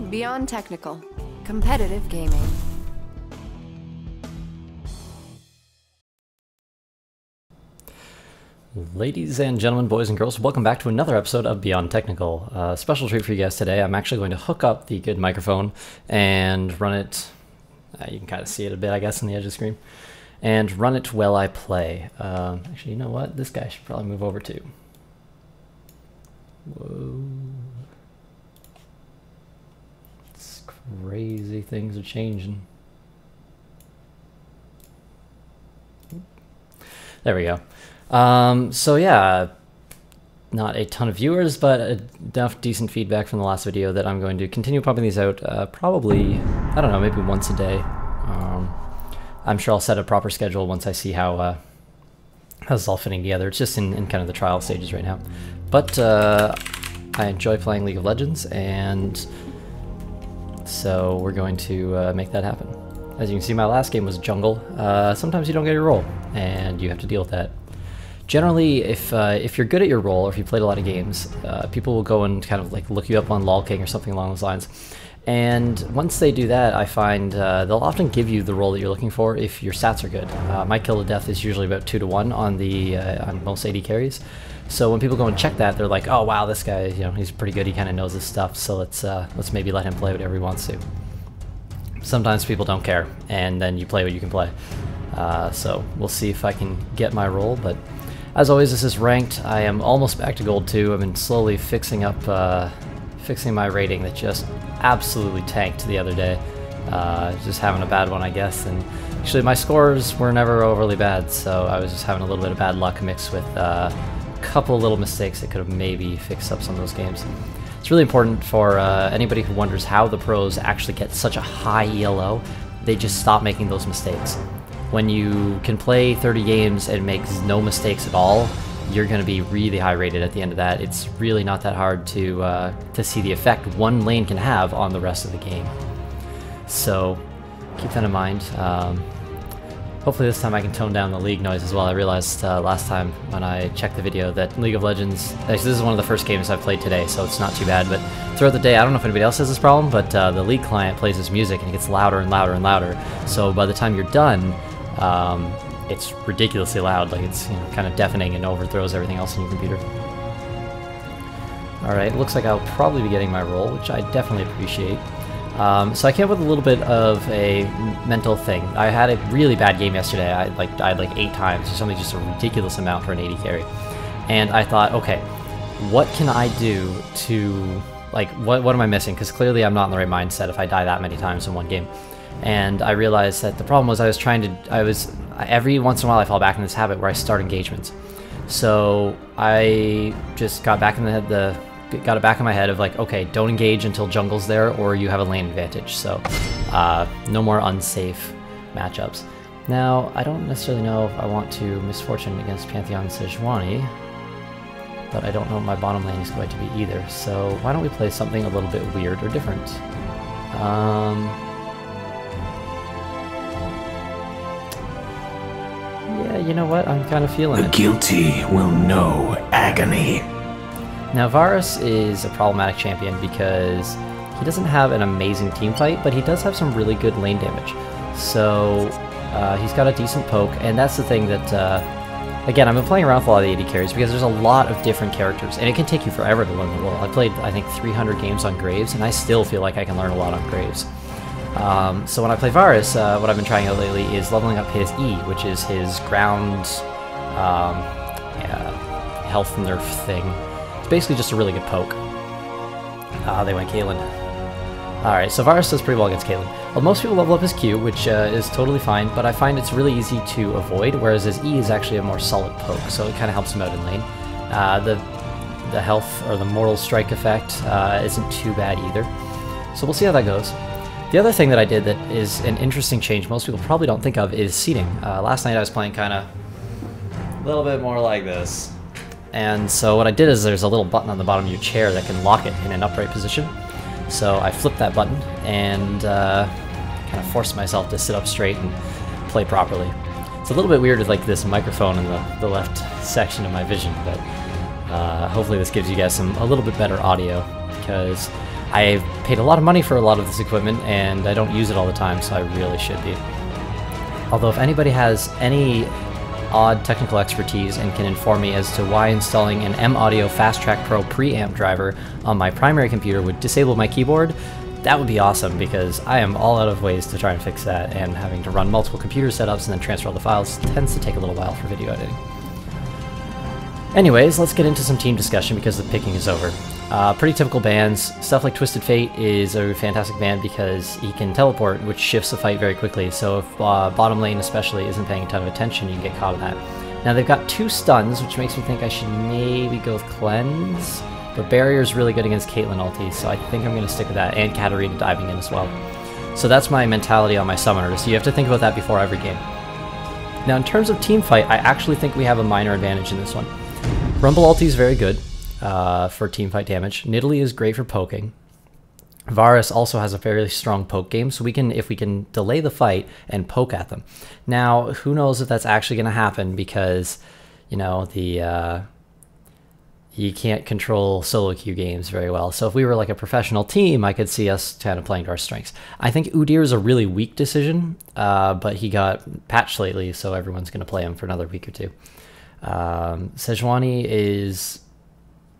Beyond Technical. Competitive gaming. Ladies and gentlemen, boys and girls, welcome back to another episode of Beyond Technical. Special treat for you guys today. I'm actually going to hook up the good microphone and run it, you can kind of see it a bit, I guess, on the edge of the screen, and run it while I play. Actually, you know what? This guy should probably move over too. Whoa. It's crazy, things are changing. There we go. So yeah, not a ton of viewers, but enough decent feedback from the last video that I'm going to continue pumping these out, probably, I don't know, maybe once a day. I'm sure I'll set a proper schedule once I see how this is all fitting together. It's just in kind of the trial stages right now. But I enjoy playing League of Legends, and so we're going to make that happen. As you can see, my last game was Jungle. Sometimes you don't get your role, and you have to deal with that. Generally, if you're good at your role, or if you played a lot of games, people will go and kind of like look you up on LOLking or something along those lines. And once they do that, I find they'll often give you the role that you're looking for if your stats are good. My kill to death is usually about 2 to 1 on the on most AD carries. So when people go and check that, they're like, "Oh wow, this guy, you know, he's pretty good. He kind of knows his stuff. So let's maybe let him play whatever he wants to." Sometimes people don't care, and then you play what you can play. So we'll see if I can get my role, but. As always, this is ranked. I am almost back to gold 2. I've been slowly fixing up, fixing my rating that just absolutely tanked the other day. Just having a bad one, I guess. And actually, my scores were never overly bad, so I was just having a little bit of bad luck mixed with a couple little mistakes that could have maybe fixed up some of those games. It's really important for anybody who wonders how the pros actually get such a high ELO. They just stop making those mistakes. When you can play 30 games and make no mistakes at all, you're going to be really high rated at the end of that. It's really not that hard to see the effect one lane can have on the rest of the game. So keep that in mind. Hopefully this time I can tone down the League noise as well. I realized last time when I checked the video that League of Legends, actually this is one of the first games I've played today, so it's not too bad, but throughout the day, I don't know if anybody else has this problem, but the League client plays this music and it gets louder and louder and louder. So by the time you're done, it's ridiculously loud, like it's, you know, kind of deafening and overthrows everything else on your computer. Alright, looks like I'll probably be getting my role, which I definitely appreciate. So I came up with a little bit of a mental thing. I had a really bad game yesterday. I died like 8 times or something, just a ridiculous amount for an AD carry. And I thought, okay, what can I do to, like, what am I missing? Because clearly I'm not in the right mindset if I die that many times in one game. And I realized that the problem was every once in a while I fall back in this habit where I start engagements. So I just got back in got it back in my head of like, okay, don't engage until jungle's there or you have a lane advantage. So no more unsafe matchups. Now, I don't necessarily know if I want to Misfortune against Pantheon Sejuani, but I don't know what my bottom lane is going to be either. So why don't we play something a little bit weird or different? Yeah, you know what? I'm kind of feeling it. The guilty will know agony. Now, Varus is a problematic champion because he doesn't have an amazing team fight, but he does have some really good lane damage. So he's got a decent poke, and that's the thing that, again, I've been playing around with a lot of the AD carries because there's a lot of different characters, and it can take you forever to learn the role. I played, I think, 300 games on Graves, and I still feel like I can learn a lot on Graves. So when I play Varus, what I've been trying out lately is leveling up his E, which is his ground health nerf thing. It's basically just a really good poke. They went Caitlyn. Alright, so Varus does pretty well against Caitlyn. Well, most people level up his Q, which is totally fine, but I find it's really easy to avoid, whereas his E is actually a more solid poke, so it kind of helps him out in lane. The health, or the Mortal Strike effect, isn't too bad either. So we'll see how that goes. The other thing that I did that is an interesting change most people probably don't think of is seating. Last night I was playing kind of a little bit more like this. And so what I did is there's a little button on the bottom of your chair that can lock it in an upright position. So I flipped that button and kind of forced myself to sit up straight and play properly. It's a little bit weird with like this microphone in the left section of my vision, but hopefully this gives you guys a little bit better audio, because I paid a lot of money for a lot of this equipment, and I don't use it all the time, so I really should be. Although if anybody has any odd technical expertise and can inform me as to why installing an M-Audio Fast Track Pro preamp driver on my primary computer would disable my keyboard, that would be awesome, because I am all out of ways to try and fix that, and having to run multiple computer setups and then transfer all the files tends to take a little while for video editing. Anyways, let's get into some team discussion because the picking is over. Pretty typical bands. Stuff like Twisted Fate is a fantastic band because he can teleport, which shifts the fight very quickly, so if bottom lane especially isn't paying a ton of attention, you can get caught in that. Now they've got 2 stuns, which makes me think I should maybe go with Cleanse, but Barrier's really good against Caitlyn ulti, so I think I'm going to stick with that, and Katarina diving in as well. So that's my mentality on my summoners, so you have to think about that before every game. Now in terms of team fight, I actually think we have a minor advantage in this one. Rumble ulti is very good for teamfight damage. Nidalee is great for poking. Varus also has a fairly strong poke game, so if we can delay the fight and poke at them. Now, who knows if that's actually going to happen because, you know, you can't control solo queue games very well. So if we were like a professional team, I could see us kind of playing to our strengths. I think Udyr is a really weak decision, but he got patched lately, so everyone's going to play him for another week or two. Sejuani is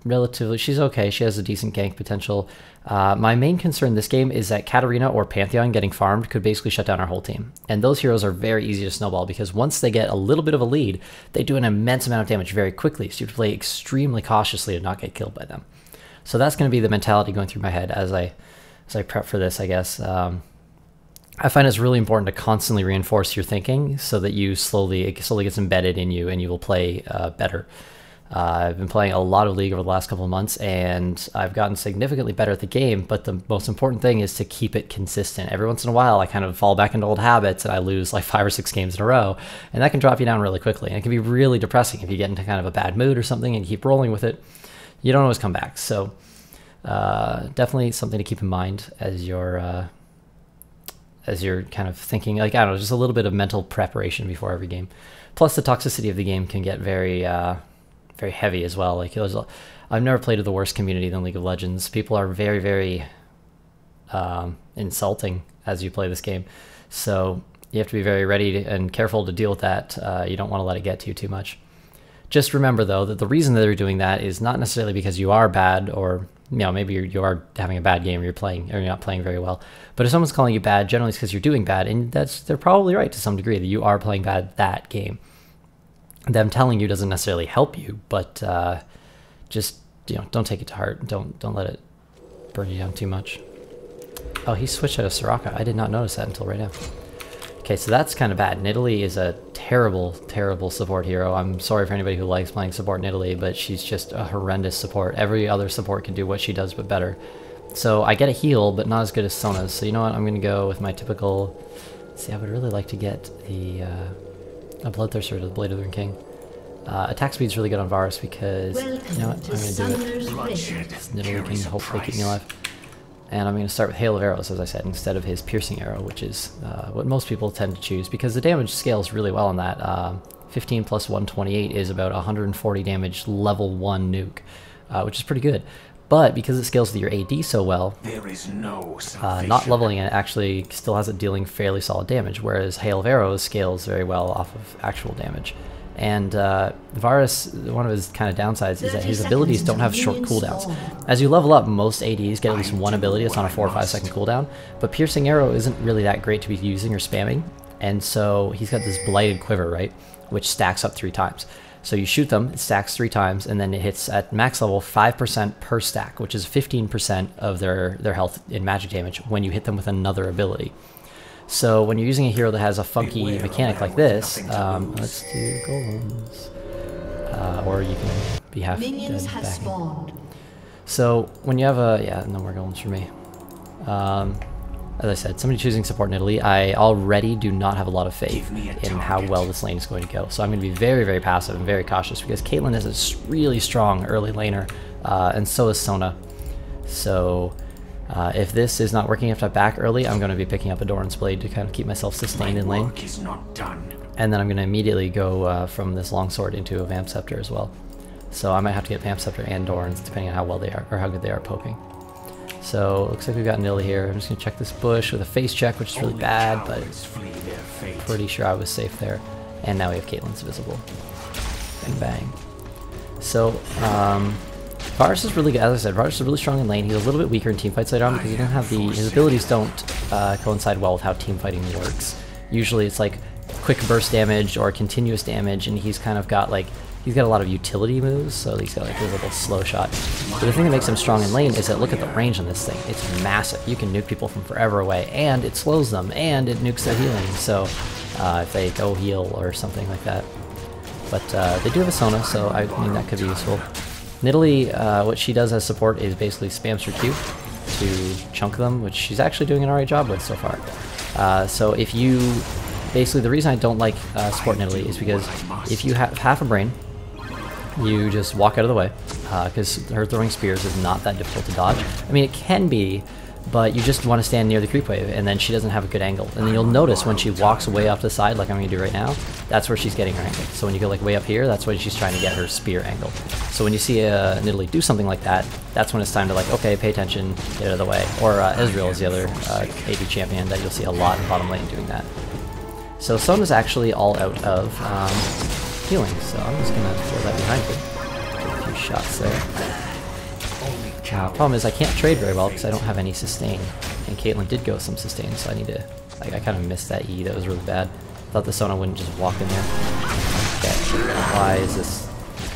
relatively, she's okay, she has a decent gank potential. My main concern this game is that Katarina or Pantheon getting farmed could basically shut down our whole team, and those heroes are very easy to snowball because once they get a little bit of a lead, they do an immense amount of damage very quickly, so you have to play extremely cautiously to not get killed by them. So that's going to be the mentality going through my head as I prep for this, I guess. I find it's really important to constantly reinforce your thinking so that it slowly gets embedded in you and you will play better. I've been playing a lot of League over the last couple of months, and I've gotten significantly better at the game, but the most important thing is to keep it consistent. Every once in a while, I kind of fall back into old habits and I lose like 5 or 6 games in a row, and that can drop you down really quickly, and it can be really depressing if you get into kind of a bad mood or something and you keep rolling with it. You don't always come back, so definitely something to keep in mind as you're kind of thinking, like, I don't know, just a little bit of mental preparation before every game. Plus the toxicity of the game can get very heavy as well. Like, I've never played with a worse community than League of Legends. People are very, very insulting as you play this game. So you have to be very ready and careful to deal with that. You don't want to let it get to you too much. Just remember, though, that the reason that they're doing that is not necessarily because you are bad, or you know, maybe you are having a bad game, or you're not playing very well. But if someone's calling you bad, generally it's because you're doing bad, and they're probably right to some degree that you are playing bad that game. Them telling you doesn't necessarily help you, but just, you know, don't take it to heart. Don't let it burn you down too much. Oh, he switched out of Soraka. I did not notice that until right now. Okay, so that's kind of bad. Nidalee is a terrible, terrible support hero. I'm sorry for anybody who likes playing support Nidalee, but she's just a horrendous support. Every other support can do what she does, but better. So I get a heal, but not as good as Sona's. So you know what? I'm going to go with my typical... See, I would really like to get a Bloodthirster to the Blade of the Ruined King. Attack speed's really good on Varus because... You know what? I'm going to do it. Nidalee can hopefully keep me alive. And I'm going to start with Hail of Arrows, as I said, instead of his Piercing Arrow, which is what most people tend to choose, because the damage scales really well on that. 15 plus 128 is about 140 damage level 1 nuke, which is pretty good. But because it scales with your AD so well, there is no not leveling it actually still has it dealing fairly solid damage, whereas Hail of Arrows scales very well off of actual damage. And Varus, one of his kind of downsides is that his abilities don't have short cooldowns. As you level up, most ADs get at least one ability that's on a 4 or 5 second cooldown, but Piercing Arrow isn't really that great to be using or spamming, and so he's got this Blighted Quiver, right, which stacks up 3 times. So you shoot them, it stacks 3 times, and then it hits at max level 5% per stack, which is 15% of their health in magic damage when you hit them with another ability. So when you're using a hero that has a funky mechanic like this, let's do golems, or you can be half dead back. So when you have no more golems for me. As I said, somebody choosing support Nidalee, I already do not have a lot of faith in how well this lane is going to go. So I'm going to be very, very passive and very cautious because Caitlyn is a really strong early laner, and so is Sona. So if this is not working after I back early, I'm going to be picking up a Doran's Blade to kind of keep myself sustained in lane. And then I'm going to immediately go from this longsword into a Vamp Scepter as well. So I might have to get Vamp Scepter and Doran's depending on how well they are, or how good they are poking. So looks like we've got Nilly here. I'm just gonna check this bush with a face check, which is really bad, but pretty sure I was safe there. And now we have Caitlyn's visible. Bang bang. So Varus is really good. As I said, Varus is really strong in lane. He's a little bit weaker in teamfights later on because he doesn't have his abilities don't coincide well with how teamfighting works. Usually it's like quick burst damage or continuous damage, and he's kind of got like, he's got a lot of utility moves, so he's got like a little slow shot. But the thing that makes him strong in lane is that look at the range on this thing. It's massive. You can nuke people from forever away, and it slows them, and it nukes their healing, so if they go heal or something like that. But they do have a Sona, so I mean that could be useful. Nidalee, what she does as support is basically spams her Q to chunk them, which she's actually doing an alright job with so far. So if you... Basically, the reason I don't like support Nidalee is because if you have half a brain, you just walk out of the way, because her throwing spears is not that difficult to dodge. I mean, it can be, but you just want to stand near the creep wave, and then she doesn't have a good angle. And then you'll notice when she walks way off the side, like I'm going to do right now, that's where she's getting her angle. So when you go like way up here, that's when she's trying to get her spear angle. So when you see Nidalee do something like that, that's when it's time to like, okay, pay attention, get out of the way. Or Ezreal is the other AD champion that you'll see a lot in bottom lane doing that. So Sona's actually all out of healing, so I'm just gonna throw that behind me. Get a few shots there. Problem is I can't trade very well because I don't have any sustain, and Caitlyn did go with some sustain, so I need to, like, I kind of missed that E, that was really bad. Thought the Sona wouldn't just walk in there. Okay, why is this?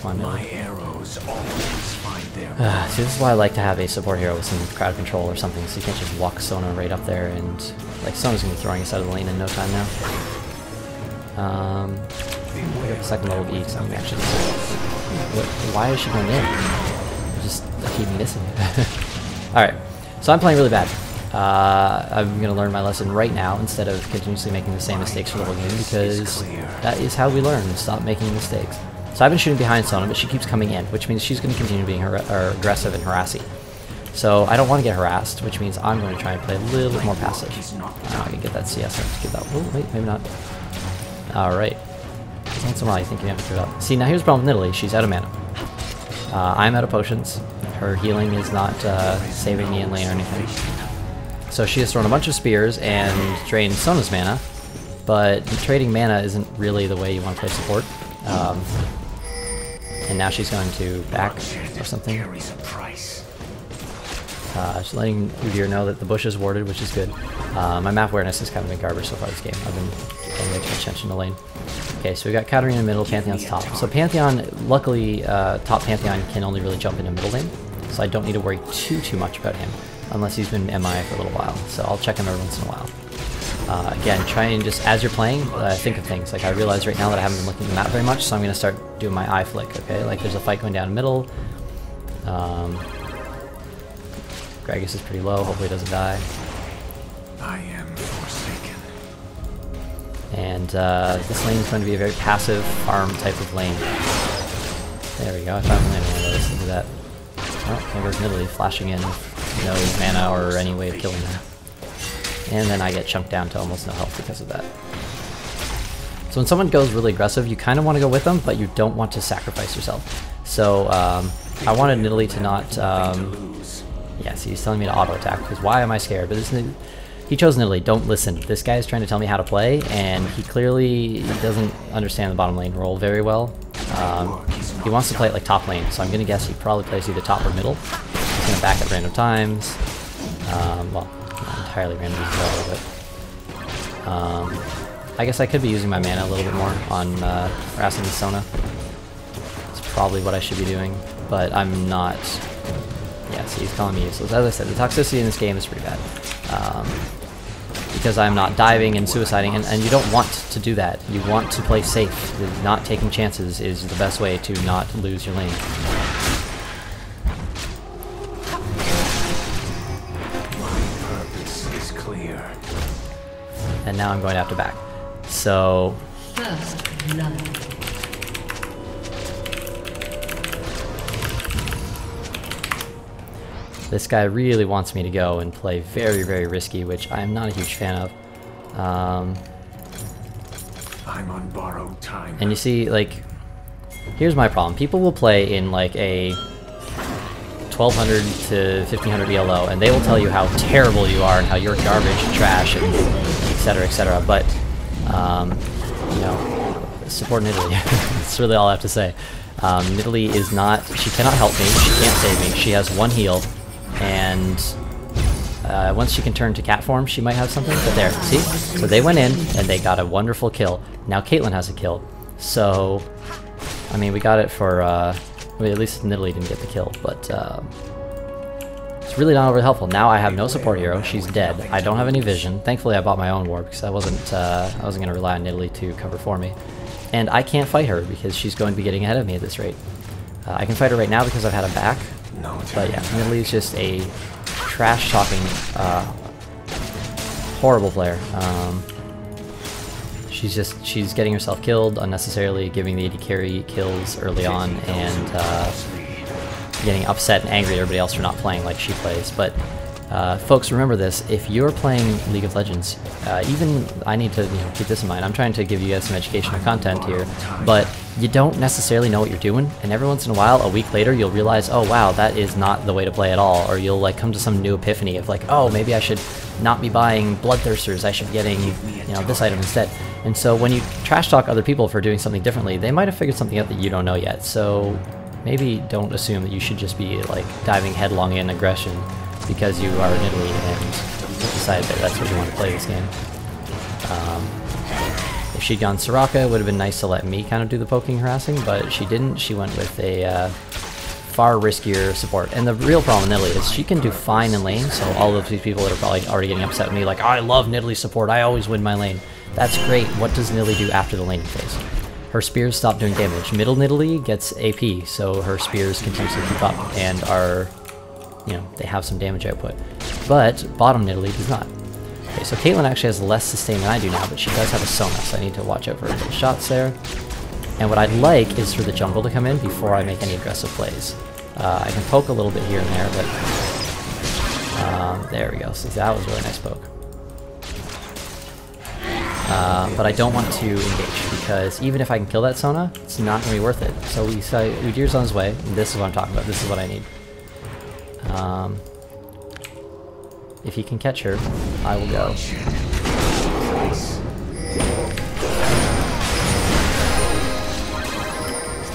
Come on, My arrows always find their see, this is why I like to have a support hero with some crowd control or something, so you can't just walk Sona right up there, and like Sona's gonna be throwing us out of the lane in no time now. I got the second level E, so I'm actually... Why is she going in? I keep missing it. Alright, so I'm playing really bad. I'm going to learn my lesson right now instead of continuously making the same mistakes for the whole game, because that is how we learn, stop making mistakes. So I've been shooting behind Sona, but she keeps coming in, which means she's going to continue being aggressive and harassing. So I don't want to get harassed, which means I'm going to try and play a little bit more passive. I can get that CS up to give that... Oh, wait, maybe not. Alright. Once in a while you think you have to throw it up. See, now here's the problem with Nidalee. She's out of mana. I'm out of potions. Her healing is not saving me in lane or anything. So she has thrown a bunch of spears and drained Sona's mana, but trading mana isn't really the way you want to play support. And now she's going to back or something. Just letting Udyr know that the bush is warded, which is good. My map awareness has kind of been garbage so far this game. I've been paying way too much attention to lane. Okay, so we got Katarina in the middle, Pantheon's top. So Pantheon, luckily, top Pantheon can only really jump into middle lane, so I don't need to worry too much about him, unless he's been MI for a little while. So I'll check him every once in a while. Again, try and just, as you're playing, think of things. Like I realize right now that I haven't been looking at the map very much, so I'm going to start doing my eye flick, okay? Like there's a fight going down middle. Gragas is pretty low, hopefully he doesn't die. I am forsaken. And this lane is going to be a very passive farm type of lane. There we go, I finally landed one of those, look at that. Oh, there goes Nidalee flashing in, no mana or any way of killing her. And then I get chunked down to almost no health because of that. So when someone goes really aggressive, you kind of want to go with them, but you don't want to sacrifice yourself. So I wanted Nidalee to not... yeah, see, he's telling me to auto-attack, because why am I scared? But he chose Nidalee. Don't listen. This guy is trying to tell me how to play, and he clearly doesn't understand the bottom lane role very well. He wants to play it like top lane, so I'm going to guess he probably plays either top or middle. He's going to back at random times. Well, not entirely random as well, but... I guess I could be using my mana a little bit more on harassing the Sona. That's probably what I should be doing, but I'm not... Yeah, see, he's calling me useless. As I said, the toxicity in this game is pretty bad. Because I'm not diving and suiciding, and you don't want to do that. You want to play safe. Not taking chances is the best way to not lose your lane. My purpose is clear. And now I'm going to have to back. So... First blood. This guy really wants me to go and play very risky, which I'm not a huge fan of. I'm on borrowed time. And you see, like, here's my problem. People will play in like a 1200 to 1500 ELO, and they will tell you how terrible you are and how you're garbage and trash and etc. etc. But you know, support Nidalee. That's really all I have to say. Nidalee is not. She cannot help me. She can't save me. She has one heal, and once she can turn to cat form, she might have something. But there, see? So they went in and they got a wonderful kill. Now Caitlyn has a kill. So, I mean, we got it for. Well, at least Nidalee didn't get the kill, but it's really not overly helpful. Now I have no support hero. She's dead. I don't have any vision. Thankfully, I bought my own ward because I wasn't going to rely on Nidalee to cover for me. And I can't fight her because she's going to be getting ahead of me at this rate. I can fight her right now because I've had a back. But yeah, Nidalee is just a trash-talking, horrible player. She's getting herself killed unnecessarily, giving the AD carry kills early on, and getting upset and angry at everybody else for not playing like she plays. But folks, remember this: if you're playing League of Legends, even I need to keep this in mind. I'm trying to give you guys some educational content here, but you don't necessarily know what you're doing, and every once in a while, a week later, you'll realize, oh wow, that is not the way to play at all, or you'll like come to some new epiphany of like, oh, maybe I should not be buying Bloodthirsters, I should be getting this item instead. And so when you trash talk other people for doing something differently, they might have figured something out that you don't know yet. So maybe don't assume that you should just be like diving headlong in aggression because you are in Italy and decided that that's what you want to play this game. If she'd gone Soraka, it would have been nice to let me kind of do the poking harassing, but she didn't. She went with a far riskier support. And the real problem with Nidalee is she can do fine in lane, so all of these people that are probably already getting upset with me like, I love Nidalee support, I always win my lane. That's great. What does Nidalee do after the laning phase? Her spears stop doing damage. Middle Nidalee gets AP, so her spears continuously keep up and are, they have some damage output. But bottom Nidalee does not. Okay, so Caitlyn actually has less sustain than I do now, but she does have a Sona, so I need to watch out for her shots there. And what I'd like is for the jungle to come in before I make any aggressive plays. I can poke a little bit here and there, but there we go. So that was a really nice poke. But I don't want to engage, because even if I can kill that Sona, it's not going to be worth it. So Udyr's on his way, and this is what I'm talking about. This is what I need. If he can catch her, I will go.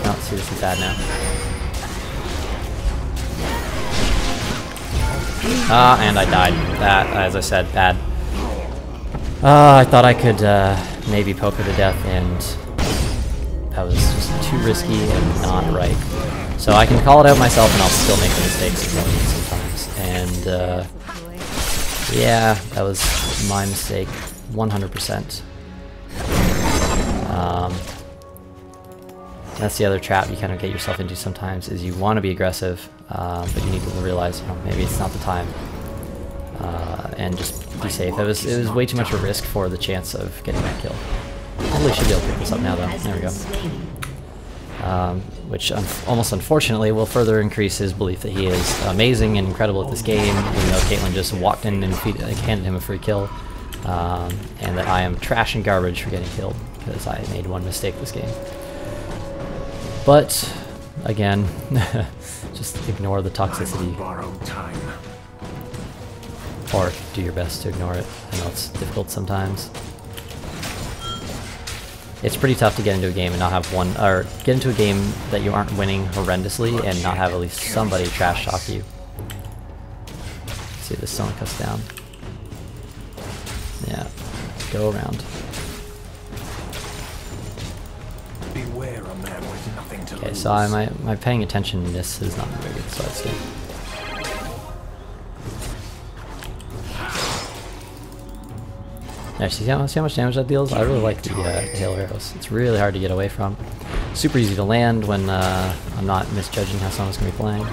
Oh, see, this is bad now. And I died. That, as I said, bad. I thought I could maybe poke her to death, and that was just too risky and not right. So I can call it out myself, and I'll still make the mistakes sometimes. And yeah, that was my mistake, 100%. That's the other trap you kind of get yourself into sometimes, is you want to be aggressive, but you need to realize, maybe it's not the time. And just be safe. It was way too much of a risk for the chance of getting that kill. Hopefully should be able to pick this up now though. There we go. Which almost unfortunately will further increase his belief that he is amazing and incredible at this game, even though Caitlyn just walked in and handed him a free kill. And that I am trash and garbage for getting killed, because I made one mistake this game. But, again, just ignore the toxicity. Or do your best to ignore it. I know it's difficult sometimes. It's pretty tough to get into a game and not have one, or get into a game that you aren't winning horrendously and not have at least somebody trash talk you. Let's see if this Sona cuts down. Yeah, go around. Beware a man with nothing to Okay, lose. so my paying attention in this is not very good, so let's see. Actually, see how much damage that deals? I really like the hail arrows. It's really hard to get away from. Super easy to land when I'm not misjudging how someone's going to be playing.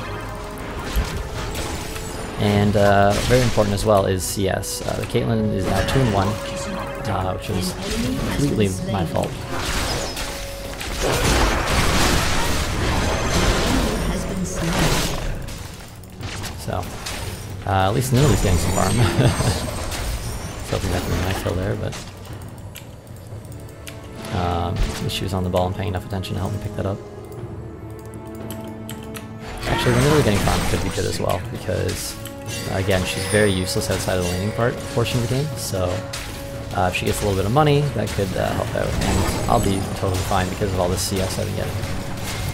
And very important as well is CS. The Caitlyn is now 2-1, which is completely my fault. So, at least Nidalee's getting some farm. Hoping that can be a nice kill there, but at least she was on the ball and paying enough attention to help me pick that up. Actually, Actually, the Nidalee getting farmed could be good as well, because, again, she's very useless outside of the laning portion of the game, so if she gets a little bit of money, that could help out, and I'll be totally fine because of all this CS I've been getting.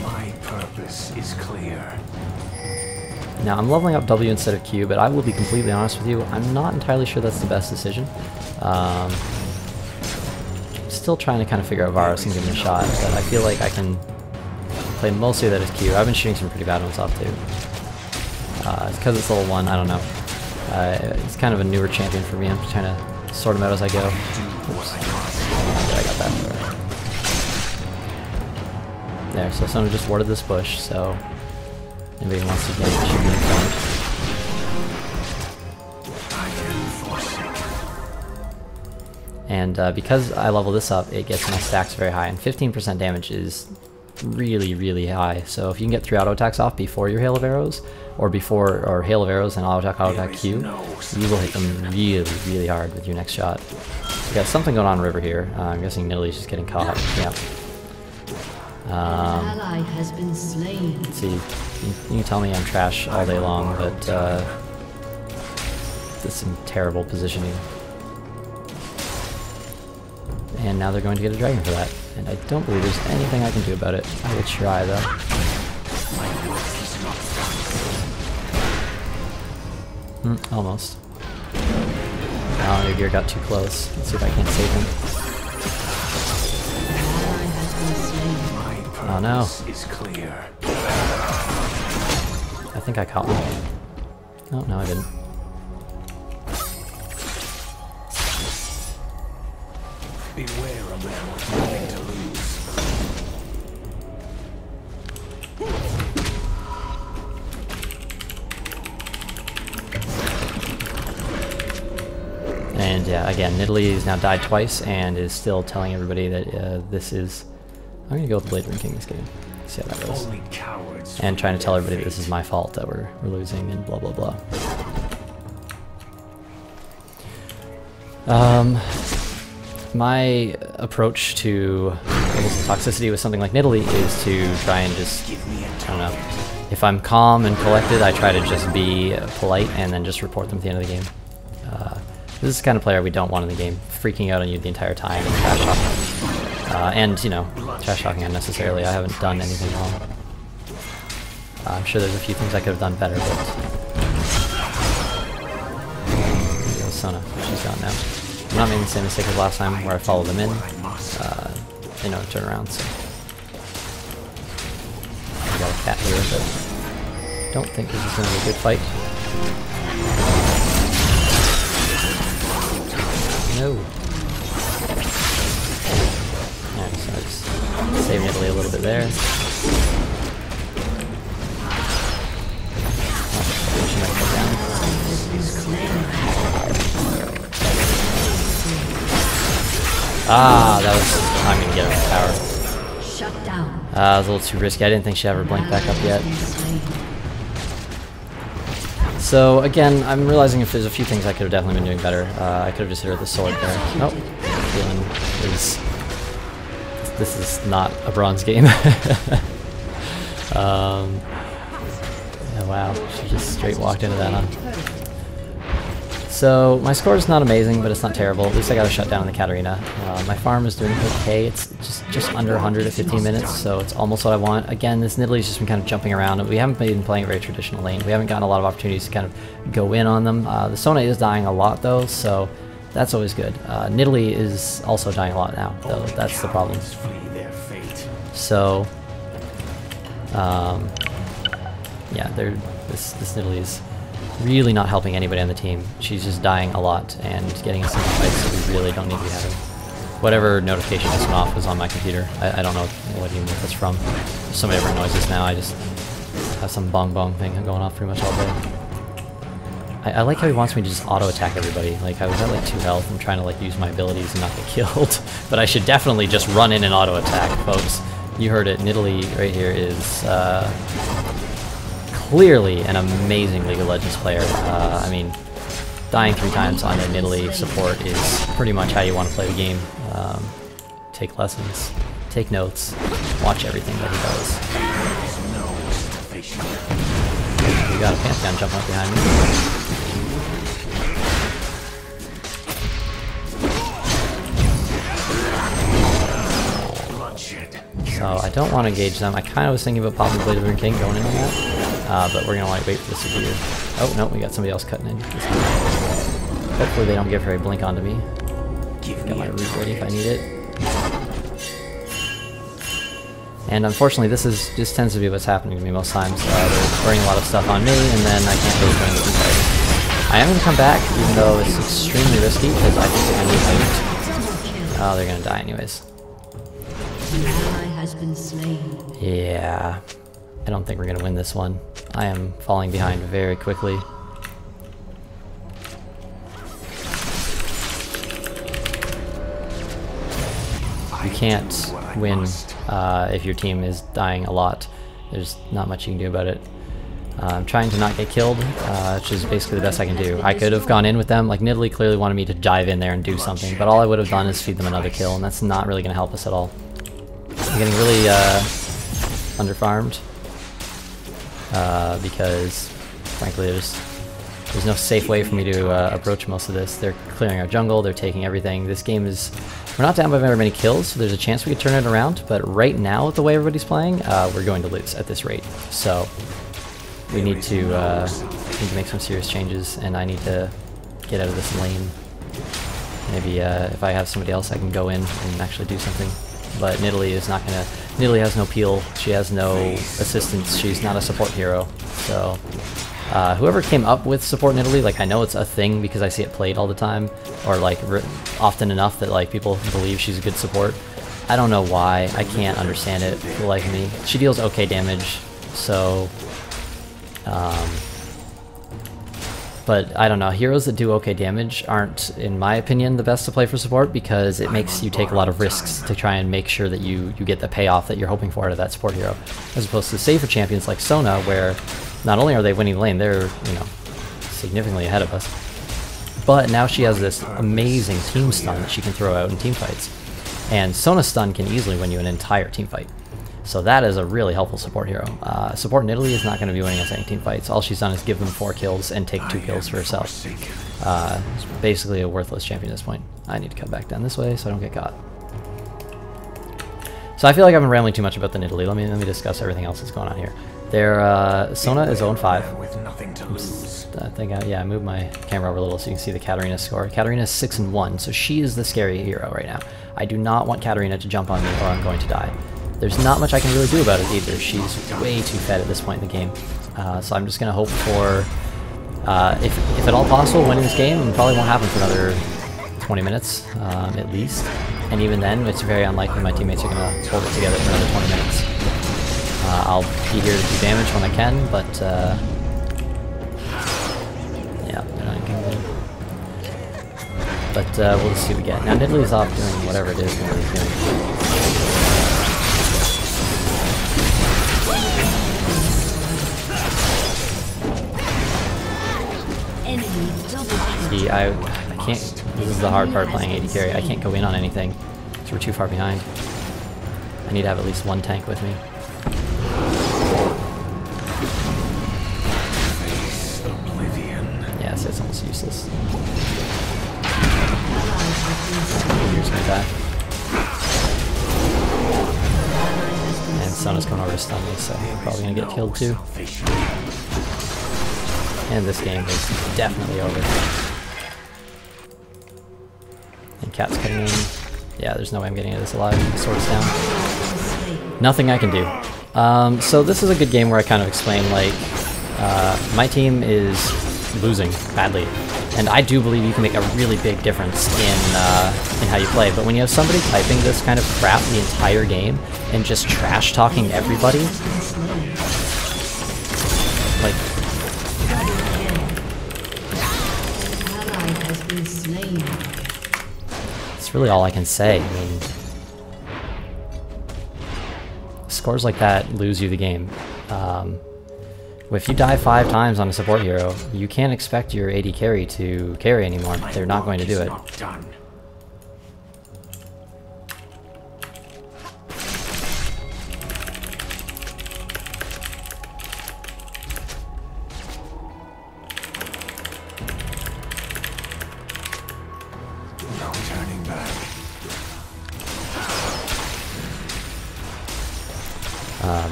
My purpose is clear. Now, I'm leveling up W instead of Q, but I will be completely honest with you, I'm not entirely sure that's the best decision. Still trying to kind of figure out Varus and give him a shot, but I feel like I can play mostly that as Q. I've been shooting some pretty bad ones off too. It's because it's level 1, I don't know. It's kind of a newer champion for me, I'm trying to sort him out as I go. Oops. I got that. There, so someone just warded this bush, so anybody who wants to get it should be in front. And because I level this up, it gets my stacks very high, and 15% damage is really, really high. So if you can get 3 auto attacks off before your Hail of Arrows, or Hail of Arrows and auto attack Q, you will hit them really, really hard with your next shot. We got something going on in River here. I'm guessing Nidalee's just getting caught. Yeah. Ally has been slain. Let's see. You can tell me I'm trash all day long, but this is some terrible positioning. And now they're going to get a dragon for that. And I don't believe there's anything I can do about it. I will try, though. Almost. Oh, your gear got too close. Let's see if I can't save him. Oh no. I think I caught one. Oh, no I didn't. Beware a man with nothing to lose. And yeah, again, Nidalee has now died twice and is still telling everybody that this is... I'm gonna go with Blade Ring King this game. See how that goes. Only cowards And trying to tell everybody that this is my fault that we're losing and blah blah blah. My approach to levels of toxicity with something like Nidalee is to try and just, I don't know, if I'm calm and collected, I try to just be polite and then just report them at the end of the game. This is the kind of player we don't want in the game, freaking out on you the entire time and trash talking. And, you know, trash talking unnecessarily. I haven't done anything wrong. I'm sure there's a few things I could have done better, but... There goes Sona. She's gone now. I'm not making the same mistake as last time where I followed them in, you know, turn around, so. I got a cat here, but don't think this is going to be a good fight. No. Alright, so I just saved Nidalee a little bit there. She might go down. Ah, that was... I'm gonna get her power. Shut down. That was a little too risky. I didn't think she'd have her blink back up yet. So again, I'm realizing if there's a few things I could have definitely been doing better. I could have just hit her with the sword there. Oh, feeling is... This is not a bronze game. Yeah, wow, she just straight walked into that, huh? So, my score is not amazing, but it's not terrible. At least I got a shutdown in the Katarina. My farm is doing okay. It's just under 100 at 15 minutes, so it's almost what I want. Again, this Nidalee's just been kind of jumping around. We haven't been playing a very traditional lane. We haven't gotten a lot of opportunities to kind of go in on them. The Sona is dying a lot, though, so that's always good. Nidalee is also dying a lot now, though. That's the problem. So, yeah, this Nidalee is really not helping anybody on the team. She's just dying a lot and getting us into fights that we really don't need to be having. Whatever notification just went off was on my computer. I don't know what even that's from. If somebody ever noises now, I just have some bong bong thing going off pretty much all day. I like how he wants me to just auto attack everybody. Like, I was at like 2 health and trying to like use my abilities and not get killed. But I should definitely just run in and auto attack, folks. You heard it. Nidalee right here is clearly an amazing League of Legends player. I mean, dying 3 times on a Nidalee support is pretty much how you want to play the game. Take lessons, take notes, watch everything that he does. got a Pantheon jumping up behind me. So I don't want to engage them. I kind of was thinking about popping Blade of the Ruined King going in on that. But we're going to want to wait for this to do. Oh, no, we got somebody else cutting in. Hopefully they don't give her a blink onto me. Got my root ready if I need it. And unfortunately, this tends to be what's happening to me most times. They're throwing a lot of stuff on me, and then I can't really join the fight. I am going to come back, even though it's extremely risky, because I think I need loot. Oh, they're going to die anyways. An ally has been slain. Yeah. I don't think we're going to win this one. I am falling behind very quickly. You can't win if your team is dying a lot. There's not much you can do about it. I'm trying to not get killed, which is basically the best I can do. I could have gone in with them, like Nidalee clearly wanted me to dive in there and do something, but all I would have done is feed them another kill, and that's not really going to help us at all. I'm getting really underfarmed, because frankly there's no safe way for me to approach most of this. They're clearing our jungle, they're taking everything. This game is... We're not down by very many kills, so there's a chance we could turn it around, but right now, with the way everybody's playing, we're going to lose at this rate. So we need to make some serious changes, and I need to get out of this lane. Maybe if I have somebody else, I can go in and actually do something. But Nidalee is not gonna... Nidalee has no peel, she has no assistance, she's not a support hero, so... whoever came up with support Nidalee, like I know it's a thing because I see it played all the time, or like often enough that like people believe she's a good support. I don't know why, I can't understand it for the life of me. She deals okay damage, so... but I don't know, heroes that do okay damage aren't, in my opinion, the best to play for support because it makes you take a lot of risks to try and make sure that you get the payoff that you're hoping for out of that support hero. As opposed to safer champions like Sona, where not only are they winning the lane, they're, you know, significantly ahead of us. But now she has this amazing team stun that she can throw out in team fights. And Sona's stun can easily win you an entire team fight. So that is a really helpful support hero. Support Nidalee is not going to be winning us any team fights. All she's done is give them 4 kills and take 2 kills for herself. It's basically a worthless champion at this point. I need to cut back down this way so I don't get caught. So I feel like I've been rambling too much about the Nidalee. Let me discuss everything else that's going on here. Sona is 0-5. I think I moved my camera over a little so you can see the Katarina score. Katarina is 6-1, so she is the scary hero right now. I do not want Katarina to jump on me or I'm going to die. There's not much I can really do about it either. She's way too fed at this point in the game. So I'm just going to hope for, if at all possible, winning this game. It probably won't happen for another 20 minutes, at least. And even then, it's very unlikely my teammates are going to hold it together for another 20 minutes. I'll be here to do damage when I can, but yeah, they're not going to. But we'll just see what we get. Now Nidalee's off doing whatever it is Nidalee's doing. See, I can't. This is the hard part playing AD carry. I can't go in on anything, so we're too far behind. I need to have at least one tank with me. Yeah, so it's almost useless. Here's my attack. And Sona's coming over to stun me, so I'm probably gonna get killed too. And this game is definitely over. And Cat's cutting in. Yeah, there's no way I'm getting this alive. Sword's down. Nothing I can do. So this is a good game where I kind of explain, like, my team is losing badly. And I do believe you can make a really big difference in how you play. But when you have somebody typing this kind of crap the entire game and just trash-talking everybody, like... It's really all I can say. I mean, scores like that lose you the game. If you die 5 times on a support hero, you can't expect your AD carry to carry anymore. They're not going to do it.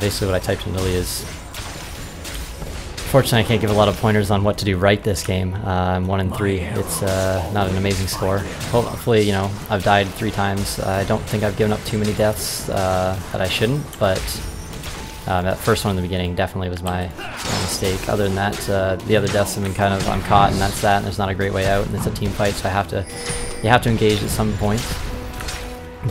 Basically what I typed in Nidalee is... Fortunately, I can't give a lot of pointers on what to do right this game. I'm 1-3. It's not an amazing score. Hopefully, you know, I've died 3 times. I don't think I've given up too many deaths that I shouldn't, but that first one in the beginning definitely was my mistake. Other than that, the other deaths have been kind of, I'm caught and that's that, and there's not a great way out, and it's a team fight, so you have to engage at some point.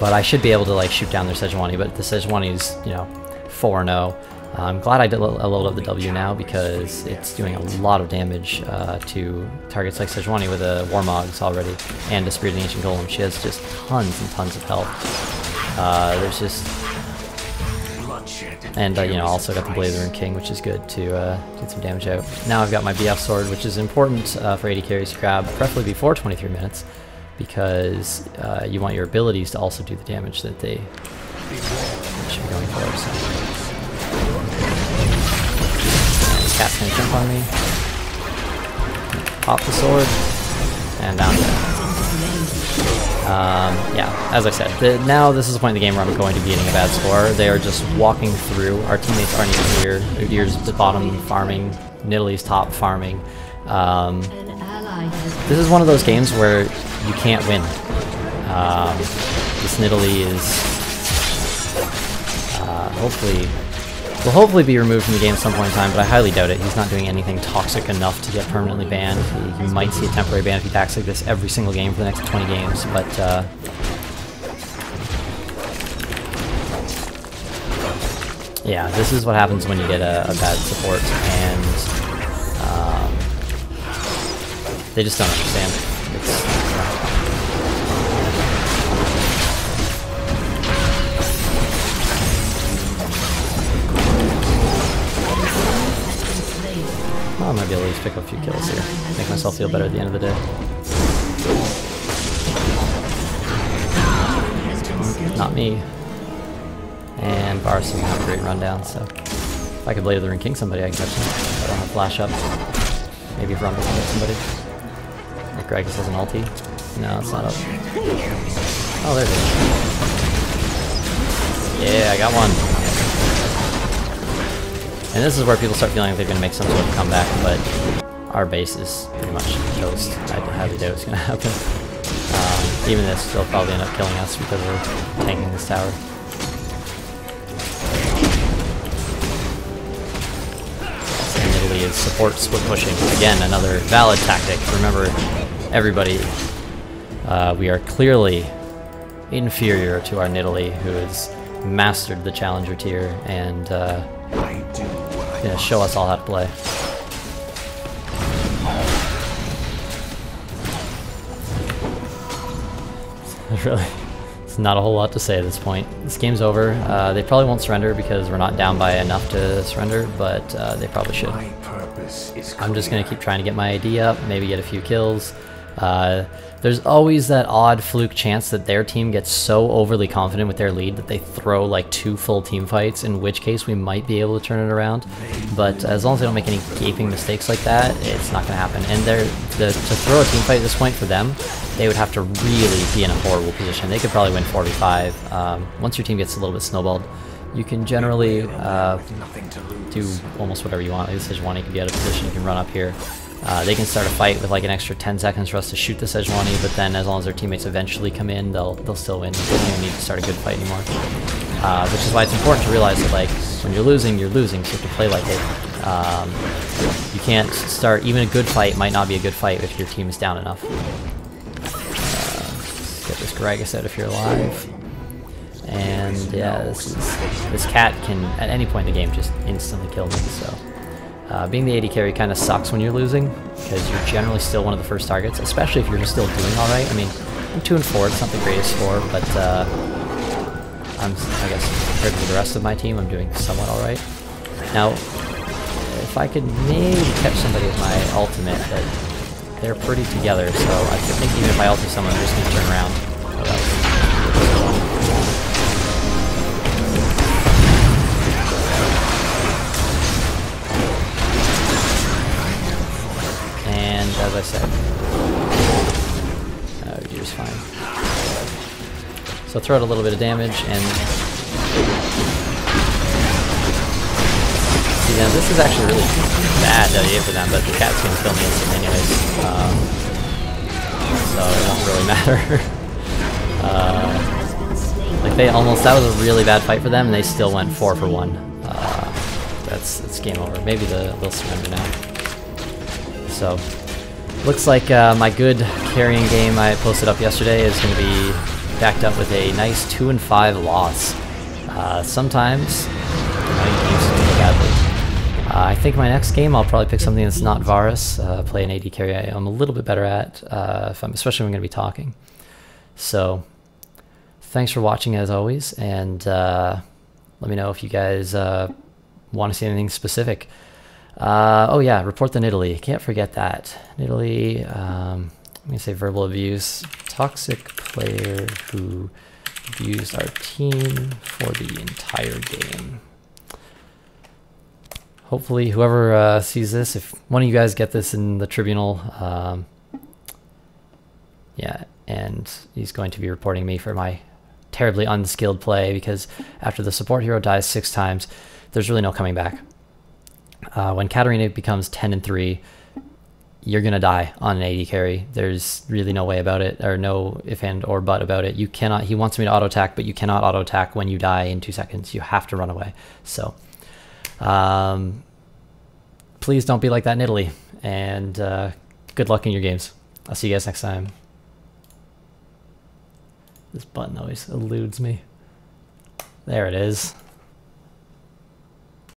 But I should be able to like shoot down their Sejuani, but the Sejuani's, you know, 4-0. I'm glad I did a load of the W now because it's doing a lot of damage to targets like Sejuani with a Warmogs already, and a Spirit of the Ancient Golem. She has just tons and tons of health. There's just... And, you know, also got the Blade of the Rune King, which is good to get some damage out. Now I've got my BF Sword, which is important for AD carries to grab, preferably before 23 minutes, because you want your abilities to also do the damage that they should be going for. So. Cat's gonna jump on me. Pop the sword. And down there. Yeah, as I said, now this is the point in the game where I'm going to be getting a bad score. They are just walking through. Our teammates aren't even here. Udyr's at the bottom farming. Nidalee's top farming. This is one of those games where you can't win. This Nidalee is will hopefully be removed from the game at some point in time, but I highly doubt it. He's not doing anything toxic enough to get permanently banned. You might see a temporary ban if he backs like this every single game for the next 20 games, but yeah, this is what happens when you get a bad support, and they just don't understand. I might be able to just pick up a few kills here. Make myself feel better at the end of the day. Not me. And Varus doesn't have a great rundown, so if I could Blade of the Rune King somebody, I can catch him. I don't have flash up. Maybe if Rumble can hit somebody. If Gragas has an ulti. No, it's not up. Oh, there it is. Yeah, I got one. And this is where people start feeling like they're going to make some sort of comeback, but our base is pretty much toast. I highly doubt it's going to happen. Even this, they'll probably end up killing us because we're tanking this tower. And Nidalee is support split pushing. Again, another valid tactic. Remember, everybody, we are clearly inferior to our Nidalee, who has mastered the challenger tier and gonna show us all how to play. Really, it's not a whole lot to say at this point. This game's over. They probably won't surrender because we're not down by enough to surrender, but they probably should. I'm just gonna keep trying to get my AD up, maybe get a few kills. There's always that odd fluke chance that their team gets so overly confident with their lead that they throw like 2 full team fights, in which case we might be able to turn it around. But as long as they don't make any gaping mistakes like that, it's not going to happen. And to throw a team fight at this point for them, they would have to really be in a horrible position. They could probably win 45. Once your team gets a little bit snowballed, you can generally do almost whatever you want. Like the Sejuani can be out of position, you can run up here. They can start a fight with like an extra 10 seconds for us to shoot the Sejuani, but then as long as their teammates eventually come in, they'll still win. They don't even need to start a good fight anymore. Which is why it's important to realize that like when you're losing, so you have to play like it. You can't start, even a good fight might not be a good fight if your team is down enough. Get this Gragas out if you're alive. And yeah, this cat can at any point in the game just instantly kill me, so. Being the AD carry kind of sucks when you're losing, because you're generally still one of the first targets, especially if you're still doing alright. I mean, I'm 2-4, it's not the greatest score, but I guess compared to the rest of my team, I'm doing somewhat alright. Now, if I could maybe catch somebody with my ultimate, but they're pretty together, so I think even if I ulti someone, they're just going to turn around. And as I said, Udyr's fine. So throw out a little bit of damage, and see them. This is actually really bad WA for them, but the cat's gonna kill me instantly anyways. So it won't really matter. Like they almost, that was a really bad fight for them, and they still went 4 for 1. It's game over. Maybe they'll surrender now. So looks like my good carrying game I posted up yesterday is going to be backed up with a nice 2-5 loss. Sometimes games go badly. I think my next game I'll probably pick something that's not Varus, play an AD carry I'm a little bit better at, especially when I'm going to be talking. So thanks for watching as always, and let me know if you guys want to see anything specific. Oh yeah, report the Nidalee. Can't forget that. Nidalee, I'm going to say verbal abuse. Toxic player who abused our team for the entire game. Hopefully whoever sees this, if one of you guys get this in the tribunal, yeah, and he's going to be reporting me for my terribly unskilled play, because after the support hero dies 6 times, there's really no coming back. When Katarina becomes 10-3, you're gonna die on an AD carry. There's really no way about it, or no if and or but about it. You cannot, he wants me to auto attack, but you cannot auto attack when you die in 2 seconds. You have to run away. So please don't be like that Nidalee, and good luck in your games. I'll see you guys next time. This button always eludes me. There it is.